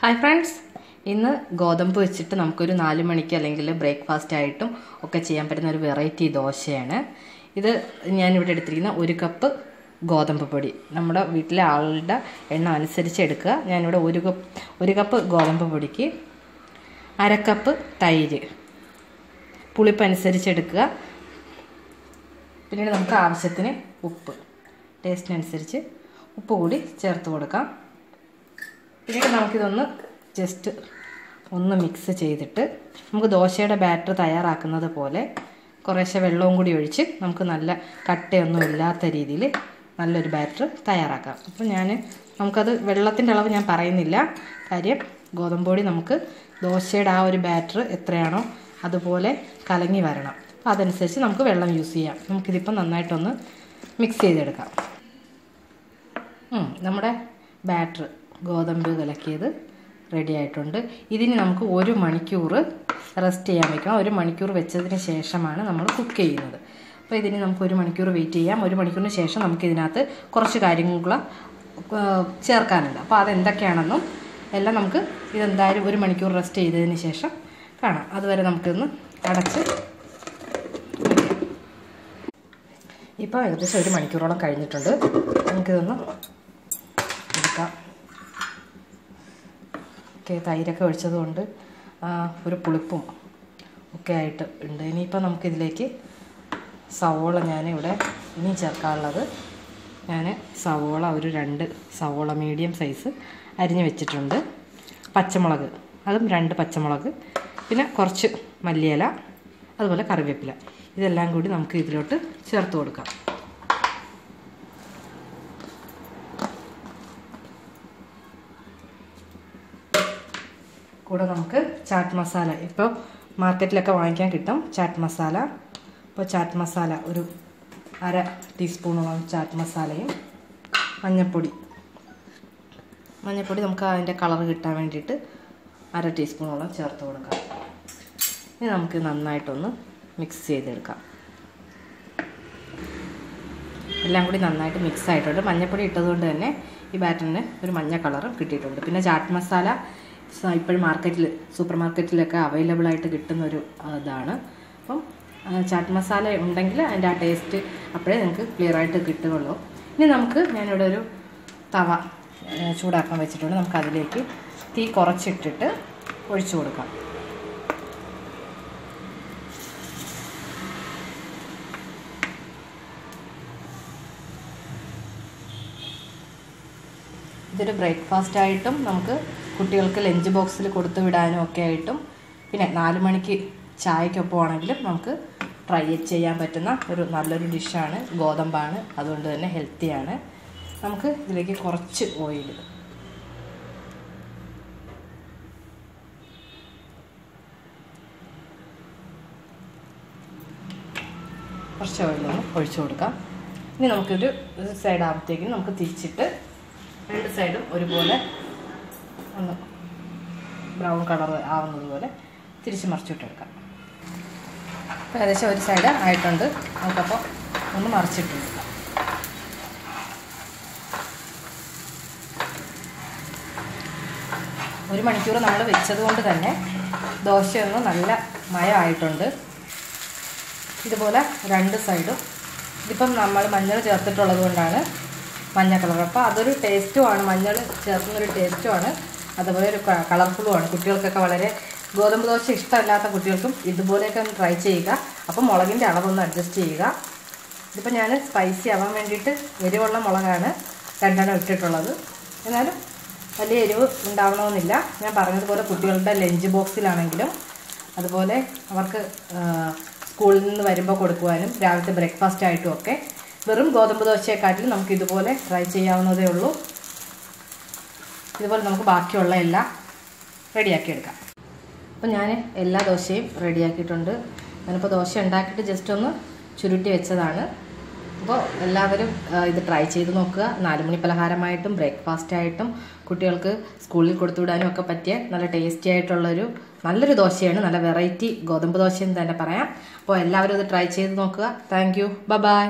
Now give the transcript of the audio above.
Hi friends, ഇന്ന് ഗോതമ്പ് വെച്ചിട്ട് നമുക്കൊരു 4 മണിക്ക് അല്ലെങ്കിൽ ബ്രേക്ക്ഫാസ്റ്റ് ആയിട്ടും ഒക്കെ ചെയ്യാൻ പറ്റുന്ന ഒരു വെറൈറ്റി ദോശയാണ് ഇത്. ഞാനിവിടെ എടുത്തിരിക്കുന്ന 1 കപ്പ് ഗോതമ്പ് പൊടി, നമ്മുടെ വീട്ടിലെ ആളുടെ എണ്ണം അനുസരിച്ച് എടുക്കുക. ഞാനിവിടെ 1 കപ്പ് ഗോതമ്പ് പൊടിക്ക് 1/2 കപ്പ് തൈര്, പുളിപ്പ് അനുസരിച്ച് എടുക്കുക. പിന്നീട് നമുക്ക് ആവശ്യത്തിന് ഉപ്പ്, ടേസ്റ്റിനനുസരിച്ച് ഉപ്പ് കൂടി ചേർത്ത് കൊടുക്കാം. പിന്നീട് നമുക്കിതൊന്ന് ജസ്റ്റ് ഒന്ന് മിക്സ് ചെയ്തിട്ട് നമുക്ക് ദോശയുടെ ബാറ്റർ തയ്യാറാക്കുന്നത് പോലെ കുറേശ്ശെ വെള്ളവും കൂടി ഒഴിച്ച് നമുക്ക് നല്ല കട്ടയൊന്നും ഇല്ലാത്ത രീതിയിൽ നല്ലൊരു ബാറ്റർ തയ്യാറാക്കാം. അപ്പോൾ നമുക്കത് വെള്ളത്തിൻ്റെ അളവ് ഞാൻ പറയുന്നില്ല, കാര്യം ഗോതമ്പ് പൊടി നമുക്ക് ദോശയുടെ ആ ഒരു ബാറ്റർ എത്രയാണോ അതുപോലെ കലങ്ങി വരണം. അപ്പോൾ അതനുസരിച്ച് നമുക്ക് വെള്ളം യൂസ് ചെയ്യാം. നമുക്കിതിപ്പോൾ നന്നായിട്ടൊന്ന് മിക്സ് ചെയ്തെടുക്കാം. നമ്മുടെ ബാറ്റർ ഗോതമ്പ് കലക്കിയത് റെഡി ആയിട്ടുണ്ട്. ഇതിന് നമുക്ക് 1 മണിക്കൂർ റെസ്റ്റ് ചെയ്യാൻ വെക്കണം. 1 മണിക്കൂർ വെച്ചതിന് ശേഷമാണ് നമ്മൾ കുക്ക് ചെയ്യുന്നത്. അപ്പോൾ ഇതിന് നമുക്ക് 1 മണിക്കൂർ വെയിറ്റ് ചെയ്യാം. 1 മണിക്കൂറിന് ശേഷം നമുക്ക് ഇതിനകത്ത് കുറച്ച് കാര്യങ്ങൾ ചേർക്കാനുണ്ട്. അപ്പോൾ അതെന്തൊക്കെയാണെന്നും എല്ലാം നമുക്ക് ഇതെന്തായാലും 1 മണിക്കൂർ റെസ്റ്റ് ചെയ്തതിന് ശേഷം കാണാം. അതുവരെ നമുക്കിതൊന്ന് അടച്ച് ഇപ്പോൾ ഏകദേശം 1 മണിക്കൂറോളം കഴിഞ്ഞിട്ടുണ്ട്. നമുക്കിതൊന്ന് എടുക്കാം. തൈരൊക്കെ ഒഴിച്ചതുകൊണ്ട് ഒരു പുളിപ്പും ഒക്കെ ആയിട്ട് ഉണ്ട്. ഇനിയിപ്പോൾ നമുക്കിതിലേക്ക് സവോള, ഞാനിവിടെ ഇനി ചേർക്കാനുള്ളത് സവോള ഒരു 2 സവോള മീഡിയം സൈസ് അരിഞ്ഞ് വെച്ചിട്ടുണ്ട്. പച്ചമുളക്, അതും 2 പച്ചമുളക്, പിന്നെ കുറച്ച് മല്ലിയില, അതുപോലെ കറിവേപ്പില, ഇതെല്ലാം കൂടി നമുക്ക് ഇതിലോട്ട് ചേർത്ത് കൊടുക്കാം. കൂടെ നമുക്ക് ചാറ്റ് മസാല, ഇപ്പോൾ മാർക്കറ്റിലൊക്കെ വാങ്ങിക്കാൻ കിട്ടും ചാറ്റ് മസാല. അപ്പോൾ ചാറ്റ് മസാല ഒരു 1/2 ടീസ്പൂണോളം ചാറ്റ് മസാലയും മഞ്ഞൾപ്പൊടി നമുക്ക് അതിൻ്റെ കളർ കിട്ടാൻ വേണ്ടിയിട്ട് 1/2 ടീസ്പൂണോളം ചേർത്ത് കൊടുക്കാം. ഇനി നമുക്ക് നന്നായിട്ടൊന്ന് മിക്സ് ചെയ്തെടുക്കാം. എല്ലാം കൂടി നന്നായിട്ട് മിക്സ് ആയിട്ടുണ്ട്. മഞ്ഞൾപ്പൊടി ഇട്ടതുകൊണ്ട് തന്നെ ഈ ബാറ്ററിന് ഒരു മഞ്ഞ കളറും കിട്ടിയിട്ടുണ്ട്. പിന്നെ ചാറ്റ് മസാല ഇപ്പോഴും സൂപ്പർ മാർക്കറ്റിലൊക്കെ അവൈലബിൾ ആയിട്ട് കിട്ടുന്നൊരു ഇതാണ്. അപ്പം ചാറ്റ് മസാല ഉണ്ടെങ്കിൽ അതിൻ്റെ ആ ടേസ്റ്റ് അപ്പോഴേ നിങ്ങൾക്ക് ക്ലിയറായിട്ട് കിട്ടുകയുള്ളൂ. ഇനി ഞാനിവിടെ ഒരു തവ ചൂടാക്കാൻ വെച്ചിട്ടുണ്ട്. നമുക്കതിലേക്ക് തീ കുറച്ചിട്ടിട്ട് ഒഴിച്ചു കൊടുക്കാം. ഇതൊരു ബ്രേക്ക്ഫാസ്റ്റ് ആയിട്ടും നമുക്ക് കുട്ടികൾക്ക് ലഞ്ച് ബോക്സിൽ കൊടുത്തു വിടാനും ഒക്കെ ആയിട്ടും, പിന്നെ 4 മണിക്ക് ചായക്കൊപ്പം ആണെങ്കിലും നമുക്ക് ട്രൈ ചെയ്യാൻ പറ്റുന്ന ഒരു നല്ലൊരു ഡിഷാണ്. ഗോതമ്പാണ്, അതുകൊണ്ട് തന്നെ ഹെൽത്തിയാണ്. നമുക്ക് ഇതിലേക്ക് കുറച്ച് ഓയിൽ, ഓയിലൊന്ന് ഒഴിച്ചു കൊടുക്കാം. ഇനി നമുക്കൊരു സൈഡ് ആകുമ്പോഴത്തേക്കും നമുക്ക് തിരിച്ചിട്ട് 2 സൈഡും ഒരുപോലെ ഒന്ന് ബ്രൗൺ കളർ ആവുന്നത് പോലെ തിരിച്ച് മറിച്ചിട്ടെടുക്കാം. അപ്പോൾ ഏകദേശം ഒരു സൈഡ് ആയിട്ടുണ്ട്. നമുക്കപ്പോൾ ഒന്ന് മറിച്ചിട്ടെടുക്കാം. ഒരു മണിക്കൂർ നമ്മൾ വെച്ചതുകൊണ്ട് തന്നെ ദോശയൊന്ന് നല്ല മയമായിട്ടുണ്ട്. ഇതുപോലെ 2 സൈഡും, ഇതിപ്പം നമ്മൾ മഞ്ഞൾ ചേർത്തിട്ടുള്ളത് കൊണ്ടാണ് മഞ്ഞ കളർ. അപ്പോൾ അതൊരു ടേസ്റ്റുമാണ്, മഞ്ഞൾ ചേർക്കുന്നൊരു ടേസ്റ്റുമാണ്, അതുപോലെ ഒരു കളർഫുള്ളുമാണ്. കുട്ടികൾക്കൊക്കെ വളരെ, ഗോതമ്പ് ദോശ ഇഷ്ടമല്ലാത്ത കുട്ടികൾക്കും ഇതുപോലെയൊക്കെ ഒന്ന് ട്രൈ ചെയ്യുക. അപ്പം മുളകിൻ്റെ അളവൊന്ന് അഡ്ജസ്റ്റ് ചെയ്യുക. ഇതിപ്പോൾ ഞാൻ സ്പൈസി ആവാൻ വേണ്ടിയിട്ട് എരിവുള്ള മുളകാണ് 2 ഇട്ടിട്ടുള്ളത്. എന്നാലും വലിയ എരിവ് ഉണ്ടാവണമെന്നില്ല. ഞാൻ പറഞ്ഞതുപോലെ കുട്ടികളുടെ ലഞ്ച് ബോക്സിലാണെങ്കിലും അതുപോലെ അവർക്ക് സ്കൂളിൽ നിന്ന് വരുമ്പോൾ കൊടുക്കുവാനും രാവിലത്തെ ബ്രേക്ക്ഫാസ്റ്റ് ആയിട്ടും ഒക്കെ വെറും ഗോതമ്പ് ദോശയെക്കാട്ടിലും നമുക്ക് ഇതുപോലെ ട്രൈ ചെയ്യാവുന്നതേ ഉള്ളൂ. ഇതുപോലെ നമുക്ക് ബാക്കിയുള്ള എല്ലാം റെഡിയാക്കി എടുക്കാം. അപ്പോൾ ഞാൻ എല്ലാ ദോശയും റെഡിയാക്കിയിട്ടുണ്ട്. ഞാനിപ്പോൾ ദോശ ഉണ്ടാക്കിയിട്ട് ജസ്റ്റ് ഒന്ന് ചുരുട്ടി വെച്ചതാണ്. അപ്പോൾ എല്ലാവരും ഇത് ട്രൈ ചെയ്ത് നോക്കുക. 4 മണി പലഹാരമായിട്ടും ബ്രേക്ക്ഫാസ്റ്റായിട്ടും കുട്ടികൾക്ക് സ്കൂളിൽ കൊടുത്തുവിടാനും ഒക്കെ പറ്റിയ നല്ല ടേസ്റ്റി ആയിട്ടുള്ളൊരു നല്ലൊരു ദോശയാണ്. നല്ല വെറൈറ്റി ഗോതമ്പ് ദോശയെന്ന് തന്നെ പറയാം. അപ്പോൾ എല്ലാവരും ഇത് ട്രൈ ചെയ്ത് നോക്കുക. Thank you. ബൈ.